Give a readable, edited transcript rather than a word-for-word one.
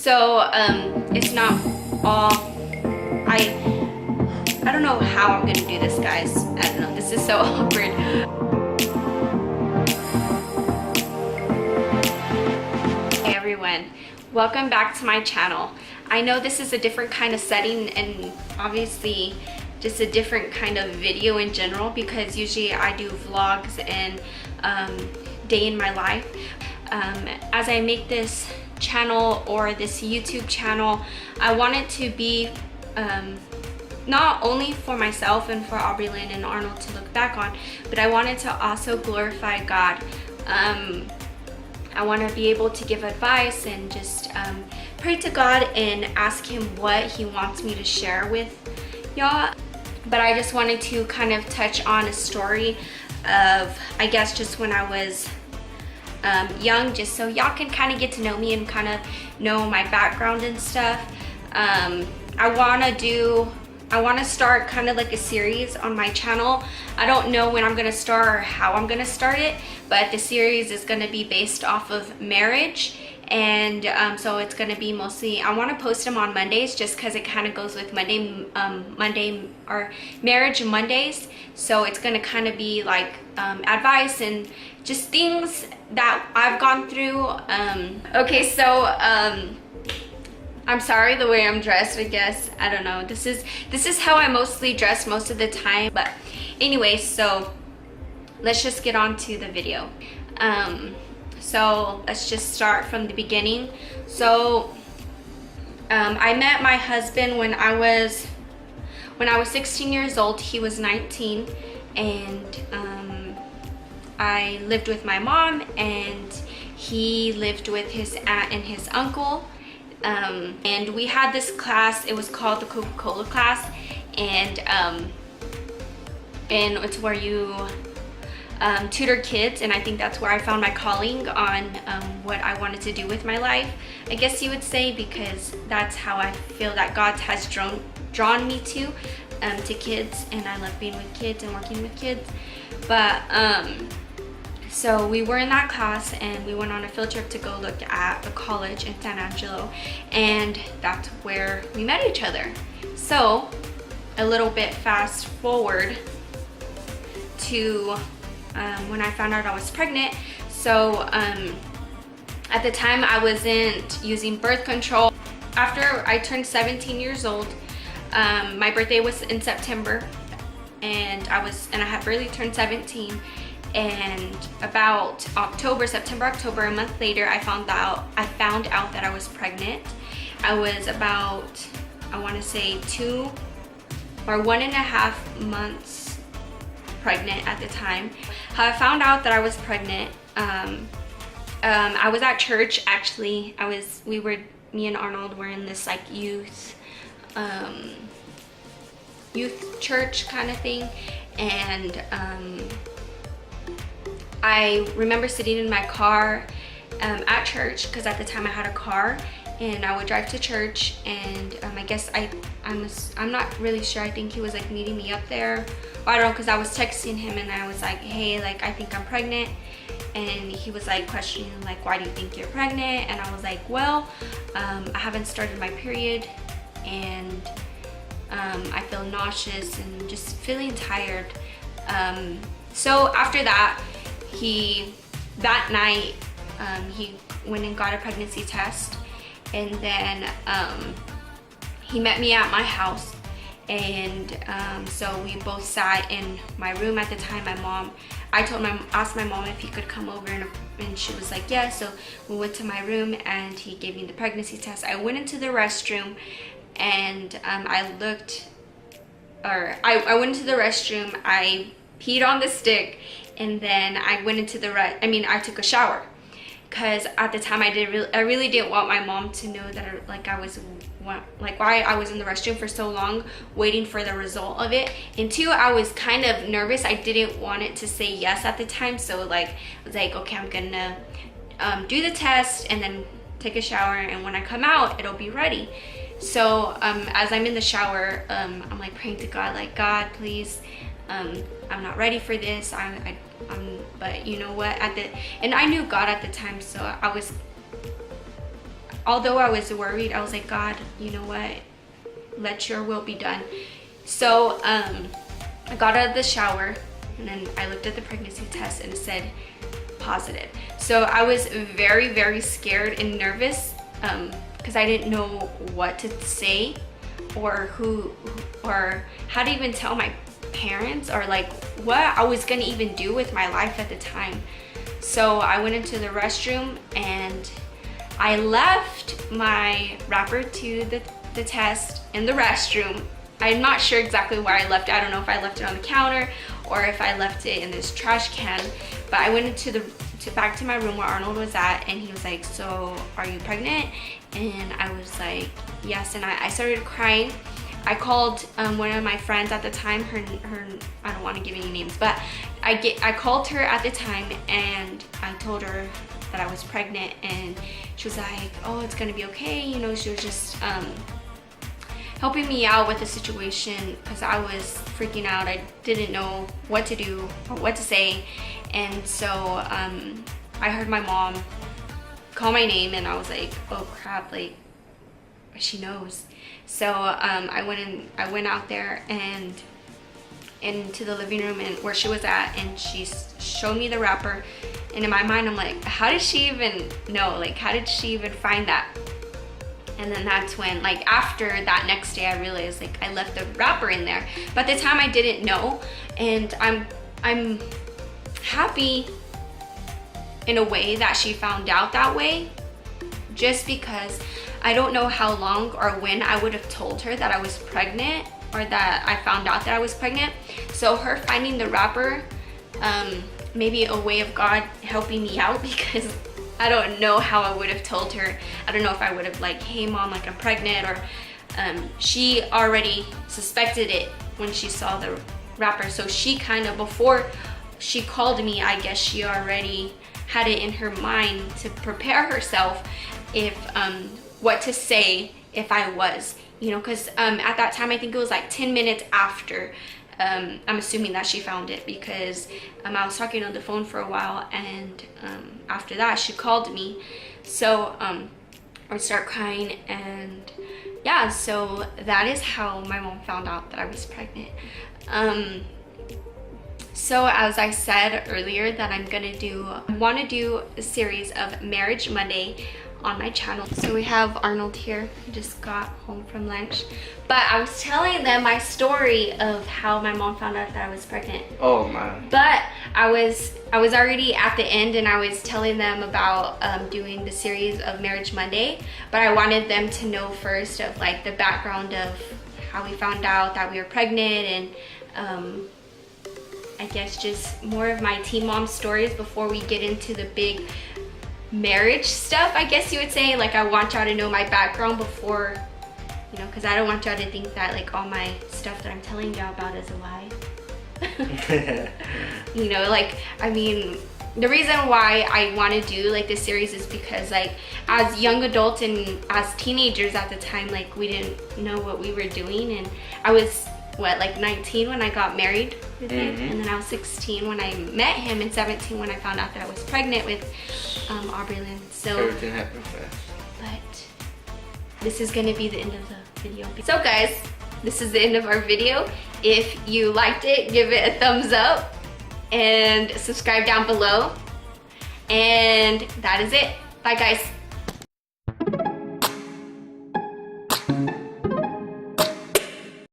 So it's not all, I don't know how I'm gonna do this, guys. I don't know, this is so awkward. Hey everyone, welcome back to my channel. I know this is a different kind of setting and obviously just a different kind of video in general, because usually I do vlogs and day in my life. As I make this channel or this YouTube channel, I want it to be not only for myself and for Aubrey Lynn and Arnold to look back on, but I wanted to also glorify God. I want to be able to give advice and just pray to God and ask him what he wants me to share with y'all. But I just wanted to kind of touch on a story of, I guess, just when I was young, just so y'all can kind of get to know me and kind of know my background and stuff. I want to start kind of like a series on my channel. I don't know when I'm going to start or how I'm going to start it, but the series is going to be based off of marriage. And so it's going to be mostly, I want to post them on Mondays just because it kind of goes with Monday or Marriage Mondays. So it's going to kind of be like advice and just things that I've gone through. Okay, so I'm sorry the way I'm dressed, I guess. I don't know. This is how I mostly dress most of the time. But anyway, so let's just get on to the video. So let's just start from the beginning. So I met my husband when I was 16 years old. He was 19, and I lived with my mom, and he lived with his aunt and his uncle. And we had this class. It was called the Coca-Cola class, and it's where you tutor kids, and I think that's where I found my calling on what I wanted to do with my life, I guess you would say, because that's how I feel that God has drawn me to kids, and I love being with kids and working with kids. But so we were in that class, and we went on a field trip to go look at the college in San Angelo, and that's where we met each other. So a little bit fast forward to when I found out I was pregnant. So at the time I wasn't using birth control. After I turned 17 years old, my birthday was in September, and I had barely turned 17. And about September, October, a month later, I found out that I was pregnant. I was about, I want to say 2 or 1.5 months pregnant at the time. How I found out that I was pregnant, I was at church, actually. Me and Arnold were in this like youth church kind of thing, and I remember sitting in my car at church, because at the time I had a car, and I would drive to church, and I guess I'm not really sure. I think he was like meeting me up there. I don't know, because I was texting him, and I was like, hey, like, I think I'm pregnant. And he was like questioning, like, why do you think you're pregnant? And I was like, well, I haven't started my period, and I feel nauseous and just feeling tired. So after that, that night, he went and got a pregnancy test, and then he met me at my house, and so we both sat in my room at the time. I asked my mom if he could come over, and she was like, yeah. So we went to my room, and he gave me the pregnancy test. I went into the restroom, and I went into the restroom, I peed on the stick, and then I went into I took a shower, because at the time I really didn't want my mom to know that why I was in the restroom for so long waiting for the result of it. And 2, I was kind of nervous. I didn't want it to say yes at the time, so like I was like, okay, I'm gonna do the test and then take a shower, and when I come out, it'll be ready. So as I'm in the shower, I'm like praying to God, like, God, please, I'm not ready for this. but you know what, and I knew God at the time, so although I was worried, I was like, God, you know what? Let your will be done. So I got out of the shower and then I looked at the pregnancy test and it said positive. So I was very, very scared and nervous because I didn't know what to say or how to even tell my parents, or like what I was gonna even do with my life at the time. So I went into the restroom and I left my wrapper to the test in the restroom. I'm not sure exactly where I left it. I don't know if I left it on the counter or if I left it in this trash can, but I went into back to my room where Arnold was at, and he was like, so are you pregnant? And I was like, yes. And I started crying. I called one of my friends at the time, her I don't want to give any names, but I called her at the time and I told her that I was pregnant, and she was like, oh, it's gonna be okay. You know, she was just helping me out with the situation because I was freaking out. I didn't know what to do or what to say. And so I heard my mom call my name and I was like, oh crap, like she knows. So I went out there and into the living room and where she was at, and she showed me the wrapper. And in my mind, I'm like, how did she even know? Like, how did she even find that? And then that's when, like, after that next day, I realized, like, I left the wrapper in there. But at the time, I didn't know. And I'm happy in a way that she found out that way, just because I don't know how long or when I would have told her that I was pregnant or that I found out that I was pregnant. So her finding the wrapper, maybe a way of God helping me out, because I don't know how I would have told her. I don't know if I would have like, hey mom, like I'm pregnant, or she already suspected it when she saw the wrapper. So she kind of, before she called me, I guess she already had it in her mind to prepare herself if what to say if I was, you know, because at that time I think it was like 10 minutes after. I'm assuming that she found it because I was talking on the phone for a while, and after that she called me. So I start crying, and yeah, so that is how my mom found out that I was pregnant. So as I said earlier, that I want to do a series of Marriage Monday on my channel. So we have Arnold here. He just got home from lunch. But I was telling them my story of how my mom found out that I was pregnant. Oh man. But I was already at the end, and I was telling them about doing the series of Marriage Monday. But I wanted them to know first of like the background of how we found out that we were pregnant, and I guess just more of my teen mom stories before we get into the big marriage stuff, I guess you would say. Like, I want y'all to know my background before, you know, because I don't want y'all to think that like all my stuff that I'm telling y'all about is a lie. You know, like, I mean, the reason why I want to do like this series is because like as young adults and as teenagers at the time, like we didn't know what we were doing, and I was like 19 when I got married with him, and then I was 16 when I met him, and 17 when I found out that I was pregnant with Aubrey Lynn. So everything happened fast. But this is gonna be the end of the video. So guys, this is the end of our video. If you liked it, give it a thumbs up and subscribe down below. And that is it. Bye guys.